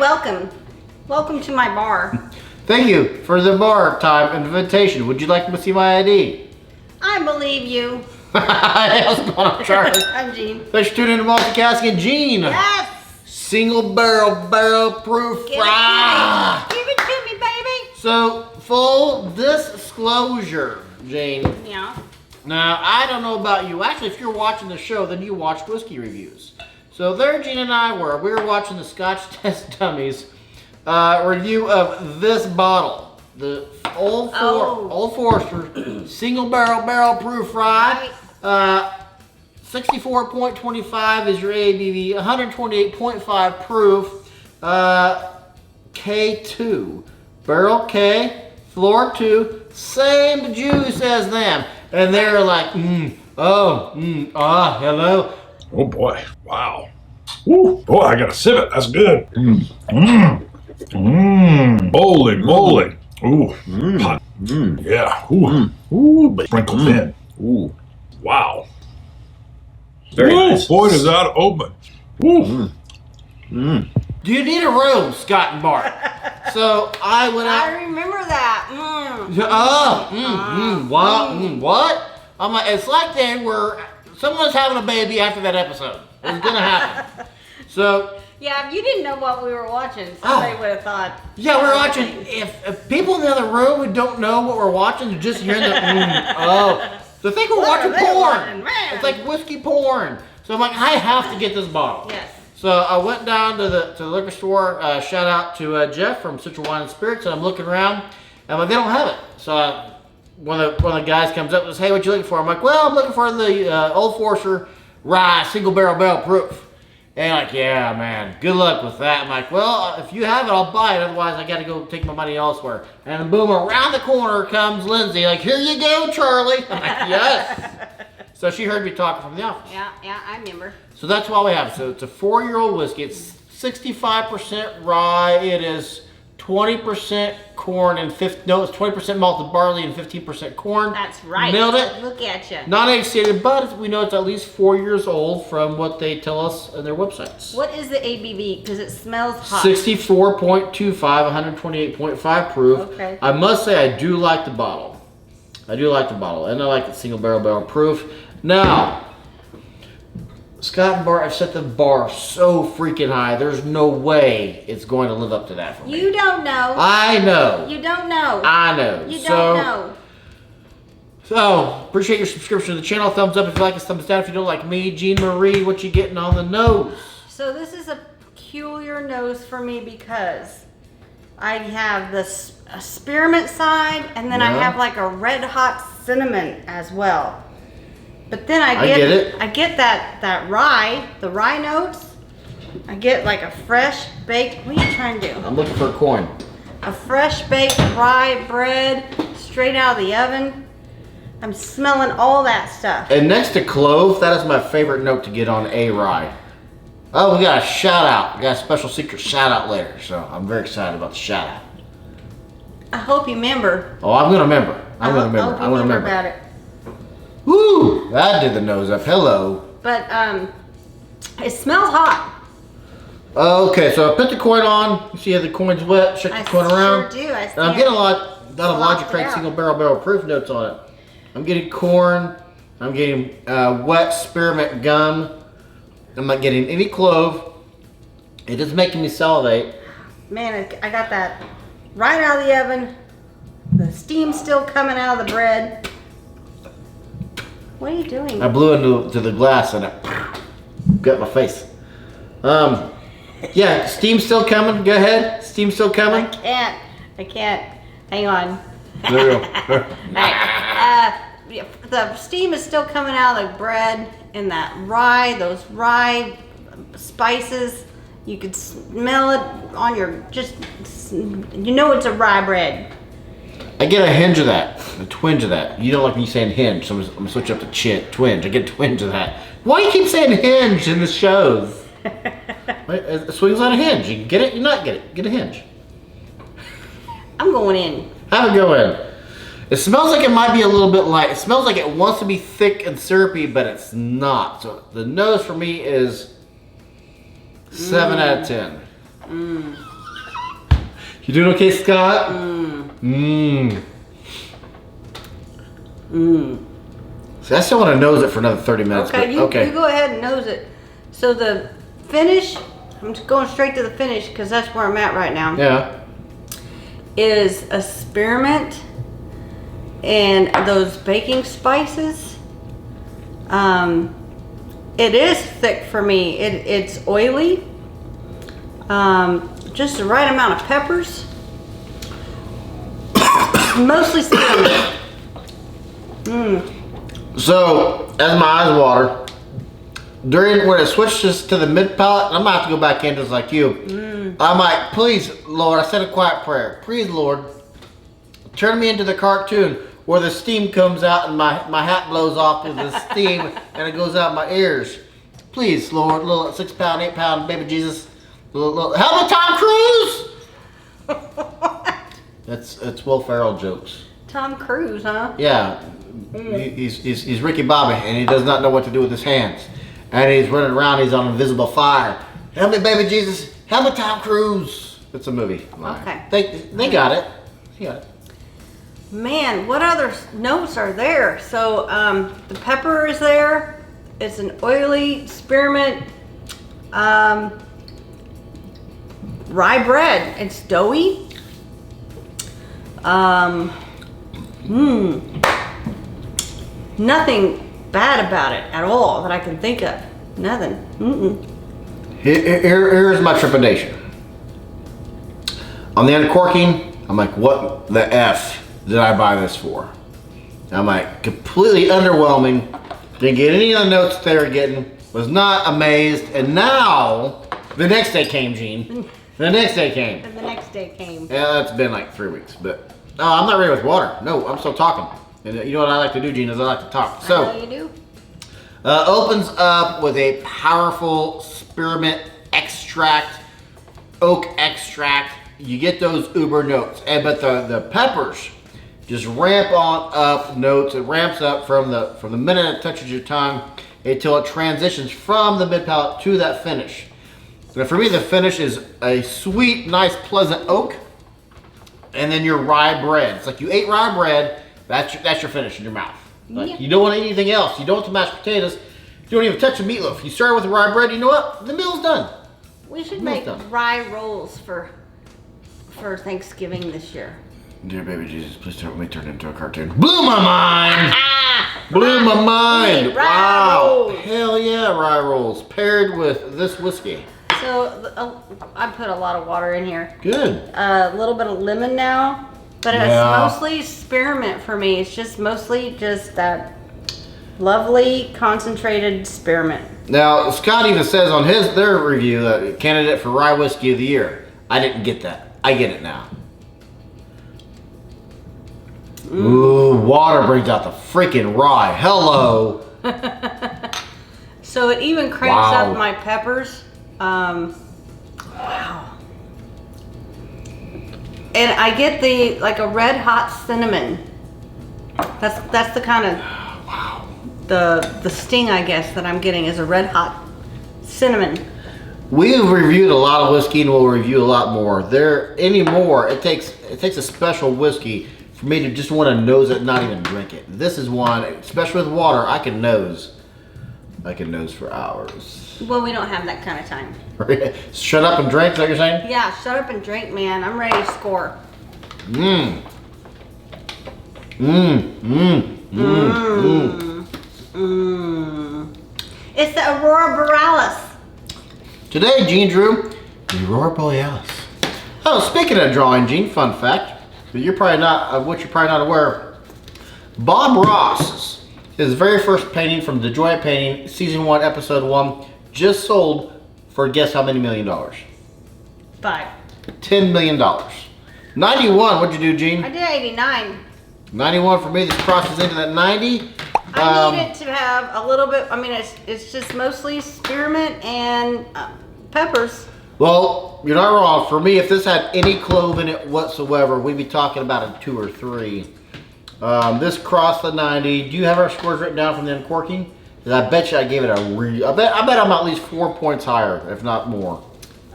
welcome. Welcome to my bar. Thank you for the bar time invitation. Would you like to see my ID? I believe you. Hey, how's it going, Charlie? I'm Jean. Thanks for tuning in to Multicasking. Jean. Yes. Single barrel proof fry. Give it to me, baby. So, full disclosure, Jane. Yeah. Now, I don't know about you. Actually, if you're watching the show, then you watch whiskey reviews. So there, Gene and I were. We were watching the Scotch Test Dummies review of this bottle, the Old Forester Single Barrel Proof Rye. 64.25 is your ABV, 128.5 proof. K2, barrel K, floor 2, same juice as them. And they're like, hello. Oh boy, wow. Ooh, boy, I gotta sip it, that's good. Holy moly. Ooh, hot. Yeah, ooh, sprinkled in. Ooh, wow. Very nice. Boy, does that open. Ooh. Do you need a room, Scott and Bart? So I went out. I remember that. What? I'm like, it's like they were, someone's having a baby after that episode. It was gonna happen. So. Yeah, if you didn't know what we were watching, somebody would have thought. Yeah, we're watching. If people in the other room who don't know what we're watching, they're just hearing the they think we're watching porn. It's like whiskey porn. So I'm like, I have to get this bottle. Yes. So I went down to the liquor store. Shout out to Jeff from Central Wine and Spirits. And I'm looking around, and I'm like, they don't have it. So one of the guys comes up and says, "Hey, what you looking for?" I'm like, "Well, I'm looking for the Old Forester Rye Single Barrel Proof." And like, yeah, man, good luck with that. I'm like, well, if you have it, I'll buy it. Otherwise, I got to go take my money elsewhere. And boom, around the corner comes Lindsay. Like, here you go, Charlie. I'm like, yes. So she heard me talking from the office. Yeah, I remember. So that's why we have it. So it's a 4-year-old whiskey. It's 65% rye. It is 20% corn and it's 20% malted barley and 15% corn. That's right. Nailed it. Look at you. Not age-stated, but we know it's at least 4 years old from what they tell us on their websites. What is the ABV? Because it smells hot. 64.25, 128.5 proof. Okay. I must say I do like the bottle. And I like the single barrel proof. Now, Scott and Bart have set the bar so freaking high. There's no way it's going to live up to that for me. You don't know. I know. You don't know. I know. You don't know. So, appreciate your subscription to the channel. Thumbs up if you like us, thumbs down if you don't like me. Jean Marie, what you getting on the nose? So this is a peculiar nose for me because I have the spearmint side and then I have like a red hot cinnamon as well. But then I get that rye, the rye notes. I get like a fresh baked, what are you trying to do? I'm looking for a coin. A fresh baked rye bread straight out of the oven. I'm smelling all that stuff. And next to clove, that is my favorite note to get on a rye. Oh, we got a shout out. We got a special secret shout out later. So I'm very excited about the shout out. I hope you remember. Oh, I'm going to remember. I'm going to remember about it. Woo! That did the nose up. Hello. But it smells hot. Okay, so I put the coin on. You see how the coin's wet. Shake the coin around. I sure do. And I'm getting a lot of Logic Craig Single Barrel Proof notes on it. I'm getting corn. I'm getting wet spearmint gum. I'm not getting any clove. It is making me salivate. Man, I got that right out of the oven. The steam's still coming out of the bread. What are you doing? I blew into the glass and it got my face. Yeah, steam's still coming. Go ahead. Steam's still coming. I can't. Hang on. There you go. The steam is still coming out of the bread and that rye, those rye spices. You could smell it on your, you know it's a rye bread. I get a hinge of that, a twinge of that. You don't like me saying hinge, so I'm gonna switch up to twinge. I get a twinge of that. Why do you keep saying hinge in the shows? It swings on a hinge. You can get it, you not get it. Get a hinge. I'm going in. Have it go in. It smells like it might be a little bit light. It smells like it wants to be thick and syrupy, but it's not. So the nose for me is 7 out of 10. You doing okay, Scott? See, I still want to nose it for another 30 minutes. Okay, but, you go ahead and nose it. So the finish, I'm just going straight to the finish because that's where I'm at right now. Yeah. Is a spearmint and those baking spices. It is thick for me. It's oily. Just the right amount of peppers. Mostly spearmint. So, as my eyes water, when it switches to the mid palate, I'm gonna have to go back in just like you. I'm like, please, Lord, I said a quiet prayer. Please, Lord, turn me into the cartoon where the steam comes out and my hat blows off with the steam and it goes out my ears. Please, Lord, little 6 pound, 8 pound baby Jesus. Little, help me, Tom Cruise! That's Will Ferrell jokes. Tom Cruise, huh? Yeah. He's Ricky Bobby and he does not know what to do with his hands. And he's running around, he's on invisible fire. Help me, baby Jesus. Help me, Tom Cruise. It's a movie. Okay. They got it. He got it. Man, what other notes are there? So the pepper is there. It's an oily spearmint rye bread. It's doughy. Nothing bad about it at all that I can think of. Nothing. Here's my trepidation. On the uncorking, I'm like, what the F did I buy this for? I'm like, completely underwhelming. Didn't get any of the notes they were getting. Was not amazed. And now, the next day came, Gene. The next day came. And the next day came. Yeah, that's been like 3 weeks. But, I'm not ready with water. No, I'm still talking. And you know what I like to do, Gene, is I like to talk. So, I know you do. Opens up with a powerful spearmint extract, oak extract. You get those uber notes, but the peppers just ramp on up notes. It ramps up from the minute it touches your tongue until it transitions from the mid palate to that finish. And for me, the finish is a sweet, nice, pleasant oak, and then your rye bread. It's like you ate rye bread. That's your finish in your mouth. Like, you don't want anything else. You don't want the mashed potatoes. You don't even touch the meatloaf. You start with the rye bread. You know what? The meal's done. We should make rye rolls for Thanksgiving this year. Dear baby Jesus, please don't let me turn into a cartoon. Blew my mind! Blew my mind! Rye rolls. Hell yeah, rye rolls paired with this whiskey. So I put a lot of water in here. Good. A little bit of lemon now, but it's mostly spearmint for me. It's just mostly just that lovely concentrated spearmint. Now, Scott even says on their review, candidate for rye whiskey of the year. I didn't get that. I get it now. Ooh, water brings out the freaking rye. Hello. So it even cranks up my peppers. Wow. And I get like a red hot cinnamon. That's the kind of the sting, I guess, that I'm getting is a red hot cinnamon. We've reviewed a lot of whiskey and we'll review a lot more. It takes a special whiskey for me to just want to nose it and not even drink it. This is one, especially with water, I can nose for hours. Well, we don't have that kind of time. Shut up and drink, is that what you're saying? Yeah, shut up and drink, man. I'm ready to score. It's the Aurora Borealis. Today, Gene drew the Aurora Borealis. Oh, speaking of drawing, Gene, fun fact, you're probably not aware of. Bob Ross, his very first painting from The Joy of Painting, Season 1, Episode 1, just sold for guess how many $1 million? 5. $10 million. 91, what'd you do, Gene? I did 89. 91 for me, this crosses into that 90. I need it to have a little bit, I mean, it's just mostly spearmint and peppers. Well, you're not wrong. For me, if this had any clove in it whatsoever, we'd be talking about a 2 or 3. This crossed the 90. Do you have our scores written down from the uncorking? Because I bet you I gave it I bet I'm at least 4 points higher, if not more.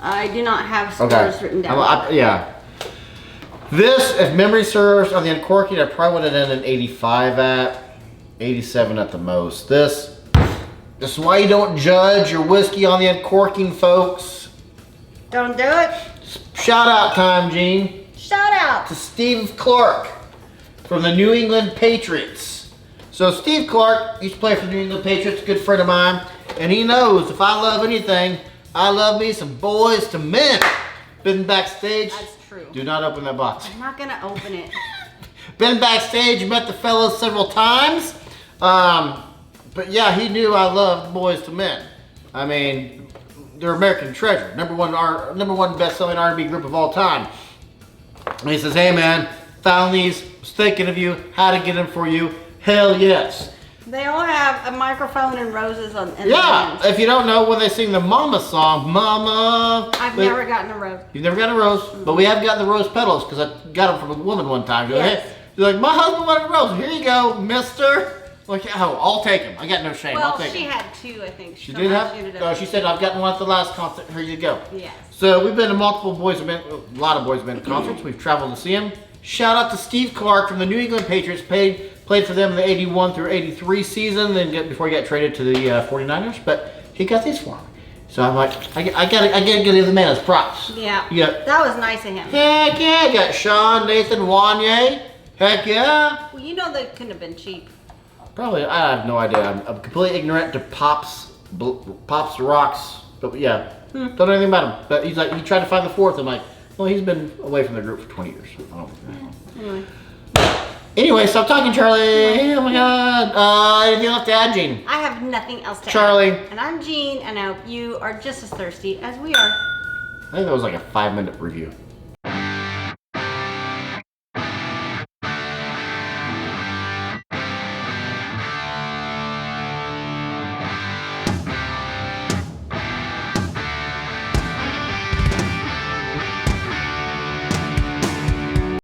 I do not have scores written down. Yeah. This, if memory serves, on the uncorking, I probably would have done an 85 at, 87 at the most. This is why you don't judge your whiskey on the uncorking, folks. Don't do it. Shout out time, Gene, Shout out. to Steve Clark from the New England Patriots. So Steve Clark used to play for the New England Patriots, a good friend of mine, and he knows if I love anything, I love me some Boys to Men. Been backstage. That's true. Do not open that box. I'm not gonna open it. Been backstage, met the fellas several times. But yeah, he knew I loved Boys to Men. I mean, they're American treasure. Number one best-selling R&B group of all time. And he says, hey man, found these, was thinking of you, how to get them for you. Hell yes. They all have a microphone and roses on. In Yeah, the if you don't know, when they sing the Mama song, Mama. I've never gotten a rose. You've never gotten a rose, but we have gotten the rose petals because I got them from a woman one time. You're Yes. like, my husband wanted a rose. Here you go, mister. Like, oh, I'll take them. I got no shame. I'll Well, take she them. had two, I think. She did have? Oh, she said, I've gotten one at the last concert. Here you go. Yes. So we've been to multiple Boys of Men, a lot of Boys of Men concerts. We've traveled to see him. Shout out to Steve Clark from the New England Patriots. Played for them in the 81 through 83 season, then before he got traded to the 49ers. But he got these for me. So I'm like, I gotta give the man his props. Yeah. Yeah. That was nice of him. Heck yeah, I got Sean, Nathan, Wanye. Heck yeah. Well, you know they couldn't have been cheap. Probably, I have no idea. I'm completely ignorant to Pops rocks. But yeah, don't know anything about him. But he's like, he tried to find the fourth. I'm like, well, he's been away from the group for 20 years. I don't know. Anyway, stop talking, Charlie. Oh my God. Anything else to add, Gene? I have nothing else to Charlie. add. And I'm Jean, and I hope you are just as thirsty as we are. I think that was like a 5-minute review.